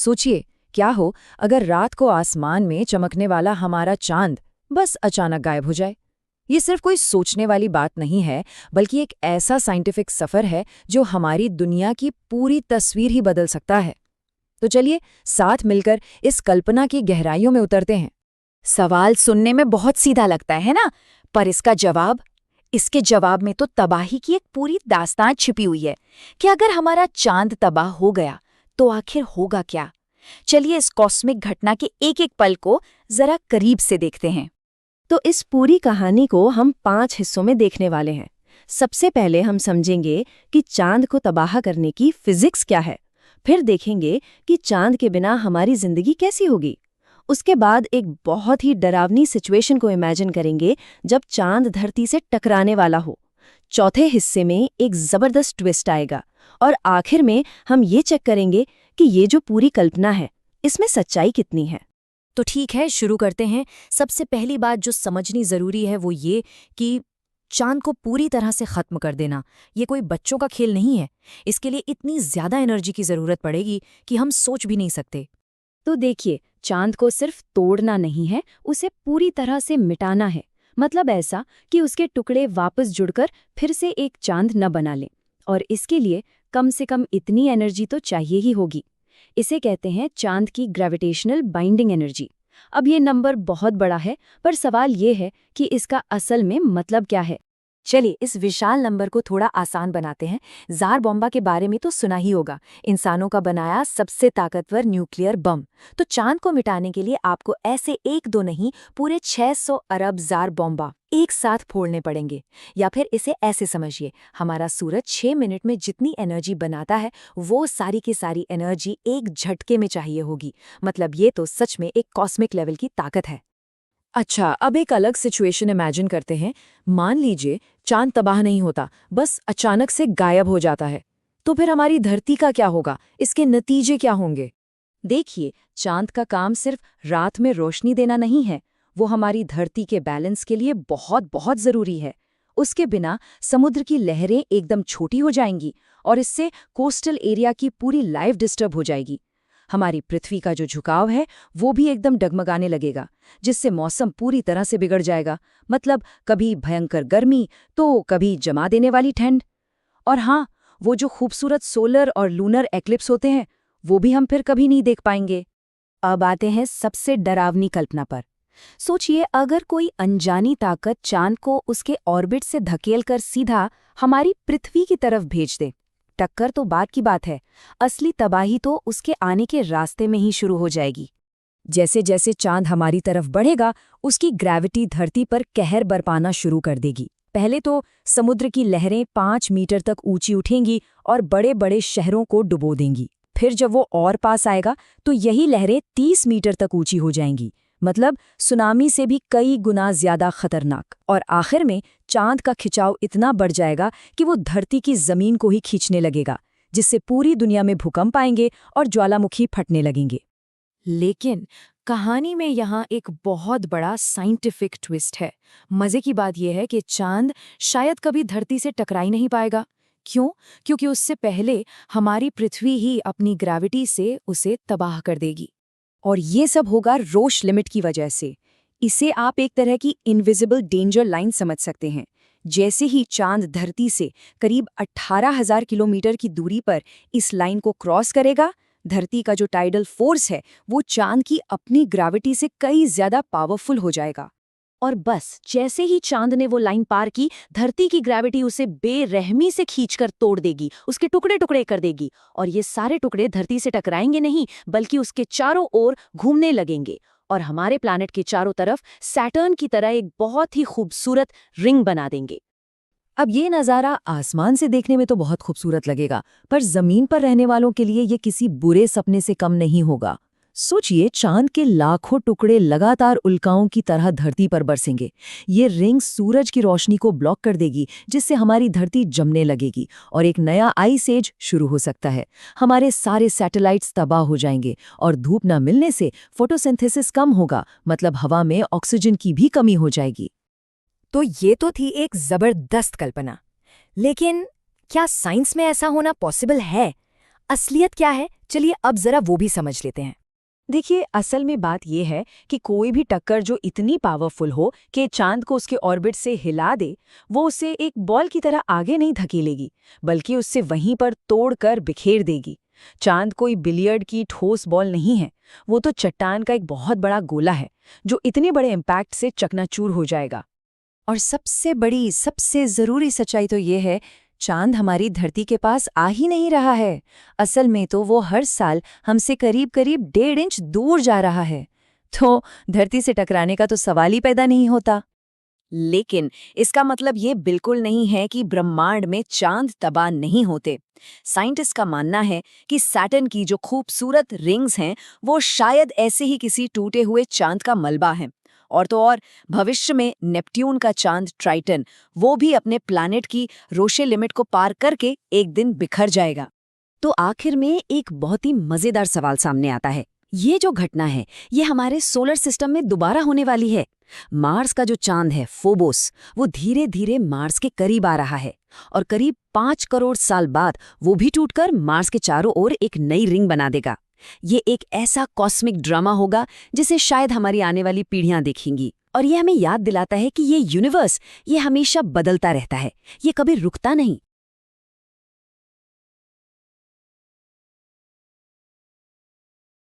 सोचिए, क्या हो अगर रात को आसमान में चमकने वाला हमारा चांद बस अचानक गायब हो जाए। ये सिर्फ कोई सोचने वाली बात नहीं है, बल्कि एक ऐसा साइंटिफिक सफर है जो हमारी दुनिया की पूरी तस्वीर ही बदल सकता है। तो चलिए साथ मिलकर इस कल्पना की गहराइयों में उतरते हैं। सवाल सुनने में बहुत सीधा लगता है ना, पर इसके जवाब में तो तबाही की एक पूरी दास्तान छिपी हुई है कि अगर हमारा चांद तबाह हो गया तो आखिर होगा क्या। चलिए इस कॉस्मिक घटना के एक एक पल को जरा करीब से देखते हैं। तो इस पूरी कहानी को हम 5 हिस्सों में देखने वाले हैं। सबसे पहले हम समझेंगे कि चांद को तबाह करने की फिजिक्स क्या है। फिर देखेंगे कि चांद के बिना हमारी जिंदगी कैसी होगी। उसके बाद एक बहुत ही डरावनी सिचुएशन को इमेजिन करेंगे जब चांद धरती से टकराने वाला हो। चौथे हिस्से में एक जबरदस्त ट्विस्ट आएगा और आखिर में हम ये चेक करेंगे कि ये जो पूरी कल्पना है इसमें सच्चाई कितनी है। तो ठीक है, शुरू करते हैं। सबसे पहली बात जो समझनी जरूरी है वो ये कि चांद को पूरी तरह से खत्म कर देना ये कोई बच्चों का खेल नहीं है। इसके लिए इतनी ज्यादा एनर्जी की जरूरत पड़ेगी कि हम सोच भी नहीं सकते। तो देखिए, चांद को सिर्फ तोड़ना नहीं है, उसे पूरी तरह से मिटाना है। मतलब ऐसा कि उसके टुकड़े वापस जुड़कर फिर से एक चांद न बना लें। और इसके लिए कम से कम इतनी एनर्जी तो चाहिए ही होगी। इसे कहते हैं चांद की ग्रेविटेशनल बाइंडिंग एनर्जी। अब ये नंबर बहुत बड़ा है, पर सवाल ये है कि इसका असल में मतलब क्या है। चलिए इस विशाल नंबर को थोड़ा आसान बनाते हैं। जार बॉम्बा के बारे में तो सुना ही होगा, इंसानों का बनाया सबसे ताकतवर न्यूक्लियर बम। तो चांद को मिटाने के लिए आपको ऐसे एक दो नहीं, पूरे 600 अरब जार बॉम्बा एक साथ फोड़ने पड़ेंगे। या फिर इसे ऐसे समझिए, हमारा सूरज 6 मिनट में जितनी एनर्जी बनाता है वो सारी की सारी एनर्जी एक झटके में चाहिए होगी। मतलब ये तो सच में एक कॉस्मिक लेवल की ताकत है। अच्छा, अब एक अलग सिचुएशन इमेजिन करते हैं। मान लीजिए चांद तबाह नहीं होता, बस अचानक से गायब हो जाता है। तो फिर हमारी धरती का क्या होगा? इसके नतीजे क्या होंगे? देखिए, चांद का काम सिर्फ रात में रोशनी देना नहीं है, वो हमारी धरती के बैलेंस के लिए बहुत बहुत जरूरी है। उसके बिना समुद्र की लहरें एकदम छोटी हो जाएंगी और इससे कोस्टल एरिया की पूरी लाइफ डिस्टर्ब हो जाएगी। हमारी पृथ्वी का जो झुकाव है वो भी एकदम डगमगाने लगेगा, जिससे मौसम पूरी तरह से बिगड़ जाएगा। मतलब कभी भयंकर गर्मी तो कभी जमा देने वाली ठंड। और हाँ, वो जो खूबसूरत सोलर और लूनर एक्लिप्स होते हैं वो भी हम फिर कभी नहीं देख पाएंगे। अब आते हैं सबसे डरावनी कल्पना पर। सोचिए, अगर कोई अनजानी ताकत चांद को उसके ऑर्बिट से धकेलकर सीधा हमारी पृथ्वी की तरफ भेज दे। टक्कर तो बात की बात है, असली तबाही तो उसके आने के रास्ते में ही शुरू हो जाएगी। जैसे जैसे चांद हमारी तरफ बढ़ेगा, उसकी ग्रेविटी धरती पर कहर बरपाना शुरू कर देगी। पहले तो समुद्र की लहरें 5 मीटर तक ऊंची उठेंगी और बड़े बड़े शहरों को डुबो देंगी। फिर जब वो और पास आएगा तो यही लहरें 30 मीटर तक ऊंची हो जाएंगी। मतलब सुनामी से भी कई गुना ज्यादा खतरनाक। और आखिर में चांद का खिंचाव इतना बढ़ जाएगा कि वो धरती की जमीन को ही खींचने लगेगा, जिससे पूरी दुनिया में भूकंप आएंगे और ज्वालामुखी फटने लगेंगे। लेकिन कहानी में यहाँ एक बहुत बड़ा साइंटिफिक ट्विस्ट है। मजे की बात यह है कि चांद शायद कभी धरती से टकरा ही नहीं पाएगा। क्यों? क्योंकि उससे पहले हमारी पृथ्वी ही अपनी ग्रेविटी से उसे तबाह कर देगी। और ये सब होगा रोश लिमिट की वजह से। इसे आप एक तरह की इनविजिबल डेंजर लाइन समझ सकते हैं। जैसे ही चांद धरती से करीब 18,000 किलोमीटर की दूरी पर इस लाइन को क्रॉस करेगा, धरती का जो टाइडल फोर्स है वो चांद की अपनी ग्रेविटी से कई ज्यादा पावरफुल हो जाएगा। और बस जैसे ही चांद ने वो लाइन पार की, धरती की ग्रेविटी उसे बेरहमी से खींचकर तोड़ देगी, उसके टुकड़े टुकड़े कर देगी। और ये सारे टुकड़े धरती से टकराएंगे नहीं, बल्कि उसके चारों ओर घूमने लगेंगे और हमारे प्लैनेट के चारों तरफ सैटर्न की तरह एक बहुत ही खूबसूरत रिंग बना देंगे। अब ये नज़ारा आसमान से देखने में तो बहुत खूबसूरत लगेगा, पर जमीन पर रहने वालों के लिए ये किसी बुरे सपने से कम नहीं होगा। सोचिए, चांद के लाखों टुकड़े लगातार उल्काओं की तरह धरती पर बरसेंगे। ये रिंग सूरज की रोशनी को ब्लॉक कर देगी, जिससे हमारी धरती जमने लगेगी और एक नया आइस एज शुरू हो सकता है। हमारे सारे सैटेलाइट्स तबाह हो जाएंगे और धूप न मिलने से फोटोसिंथेसिस कम होगा, मतलब हवा में ऑक्सीजन की भी कमी हो जाएगी। तो ये तो थी एक जबरदस्त कल्पना, लेकिन क्या साइंस में ऐसा होना पॉसिबल है? असलियत क्या है, चलिए अब जरा वो भी समझ लेते हैं। देखिए, असल में बात यह है कि कोई भी टक्कर जो इतनी पावरफुल हो कि चांद को उसके ऑर्बिट से हिला दे, वो उसे एक बॉल की तरह आगे नहीं धकेलेगी, बल्कि उससे वहीं पर तोड़कर बिखेर देगी। चांद कोई बिलियर्ड की ठोस बॉल नहीं है, वो तो चट्टान का एक बहुत बड़ा गोला है, जो इतने बड़े इम्पैक्ट से चकनाचूर हो जाएगा। और सबसे बड़ी, सबसे जरूरी सच्चाई तो ये है, चांद हमारी धरती के पास आ ही नहीं रहा है। असल में तो वो हर साल हमसे करीब करीब 1.5 इंच दूर जा रहा है। तो धरती से टकराने का तो सवाल ही पैदा नहीं होता। लेकिन इसका मतलब ये बिल्कुल नहीं है कि ब्रह्मांड में चांद तबाह नहीं होते। साइंटिस्ट का मानना है कि सैटर्न की जो खूबसूरत रिंग्स हैं, वो शायद ऐसे ही किसी टूटे हुए चांद का मलबा है। और तो और, भविष्य में नेपट्यून का चांद ट्राइटन, वो भी अपने प्लैनेट की रोशे लिमिट को पार करके एक दिन बिखर जाएगा। तो आखिर में एक बहुत ही मजेदार सवाल सामने आता है। ये जो घटना है, ये हमारे सोलर सिस्टम में दोबारा होने वाली है। मार्स का जो चांद है फोबोस, वो धीरे धीरे मार्स के करीब आ रहा है और करीब 5 करोड़ साल बाद वो भी टूटकर मार्स के चारों ओर एक नई रिंग बना देगा। ये एक ऐसा कॉस्मिक ड्रामा होगा जिसे शायद हमारी आने वाली पीढ़ियां देखेंगी। और ये हमें याद दिलाता है कि ये यूनिवर्स, ये हमेशा बदलता रहता है, ये कभी रुकता नहीं।